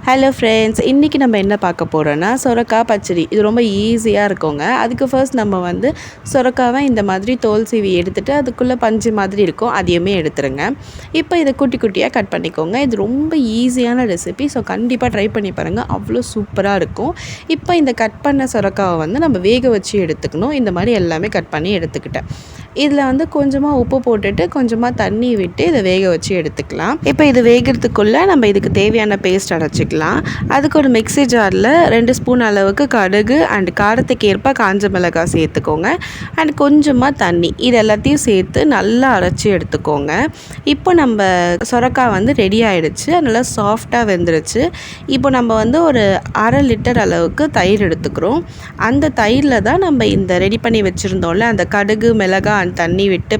Hello friends, இன்றைக்கி நம்ம என்ன பார்க்க போகிறோன்னா சொரக்காய் பச்சடி. இது ரொம்ப ஈஸியாக இருக்குங்க. அதுக்கு ஃபர்ஸ்ட் நம்ம வந்து சொரக்காவை இந்த மாதிரி தோல் சீவி எடுத்துகிட்டு அதுக்குள்ளே பஞ்சு மாதிரி இருக்கும், அதையுமே எடுத்துருங்க. இப்போ இதை குட்டி குட்டியாக கட் பண்ணிக்கோங்க. இது ரொம்ப ஈஸியான ரெசிபி, ஸோ கண்டிப்பாக ட்ரை பண்ணி பாருங்கள், அவ்வளோ சூப்பராக இருக்கும். இப்போ இந்த கட் பண்ண சொரக்காவை வந்து நம்ம வேக வச்சு எடுத்துக்கணும். இந்த மாதிரி எல்லாமே கட் பண்ணி எடுத்துக்கிட்டேன். இதில் வந்து கொஞ்சமாக உப்பு போட்டுட்டு கொஞ்சமாக தண்ணி விட்டு இதை வேக வச்சு எடுத்துக்கலாம். இப்போ இது வேகிறதுக்குள்ளே நம்ம இதுக்கு தேவையான பேஸ்ட் அரைச்சிக்கலாம். அதுக்கு ஒரு மிக்ஸி ஜாரில் 2 ஸ்பூன் அளவுக்கு கடுகு அண்ட் காரத்துக்கு ஏற்ப காஞ்ச மிளகாய் சேர்த்துக்கோங்க. அண்ட் கொஞ்சமாக தண்ணி, இது எல்லாத்தையும் சேர்த்து நல்லா அரைச்சி எடுத்துக்கோங்க. இப்போ நம்ம சொரக்காய் வந்து ரெடி ஆகிடுச்சு, நல்லா சாஃப்டாக வெந்துருச்சு. இப்போ நம்ம வந்து ஒரு 1/2 லிட்டர் அளவுக்கு தயிர் எடுத்துக்கிறோம். அந்த தயிரில் தான் நம்ம இந்த ரெடி பண்ணி வச்சுருந்தோம்ல அந்த கடுகு மிளகாய் அண்ட் தண்ணி விட்டு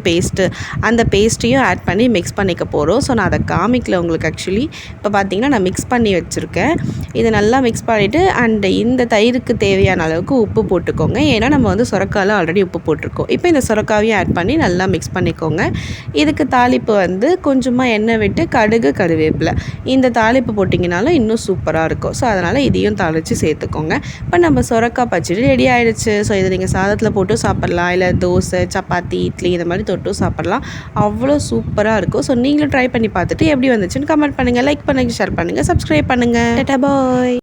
அந்த பேஸ்ட்டையும் ஆட் பண்ணி மிக்ஸ் பண்ணிக்க போகிறோம். ஸோ நான் அதை காமிக்கல உங்களுக்கு. ஆக்சுவலி இப்போ பார்த்தீங்கன்னா நான் மிக்ஸ் பண்ணி வச்சுருக்கேன். இதை நல்லா மிக்ஸ் பண்ணிவிட்டு அண்ட் இந்த தயிருக்கு தேவையான அளவுக்கு உப்பு போட்டுக்கோங்க. ஏன்னா நம்ம வந்து சொரக்காயில் ஆல்ரெடி உப்பு போட்டிருக்கோம். இப்போ இந்த சொரக்காவையும் ஆட் பண்ணி நல்லா மிக்ஸ் பண்ணிக்கோங்க. இதுக்கு தாளிப்பு வந்து கொஞ்சமாக எண்ணெய் விட்டு கடுகு கருவேப்பிலை இந்த தாளிப்பு போட்டிங்கனாலும் இன்னும் சூப்பராக இருக்கும். ஸோ அதனால் இதையும் தாளித்து சேர்த்துக்கோங்க. இப்போ நம்ம சொரக்காய் பச்சடி ரெடி ஆகிடுச்சு. ஸோ இதை நீங்கள் சாதத்தில் போட்டு சாப்பிட்லாம், இல்லை தோசை சப்பாத்தி இட்லி இந்த மாதிரி தொட்டும் சாப்பிட்லாம். அவ்வளோ சூப்பராக இருக்கும். ஸோ நீங்களும் ட்ரை பண்ணி பார்த்துட்டு எப்படி வந்துச்சுன்னு கமெண்ட் பண்ணுங்கள், லைக் பண்ணுங்கள், ஷேர் பண்ணுங்கள், சப்ஸ்கிரைப் பண்ணுங்கள். டாடா பாய்.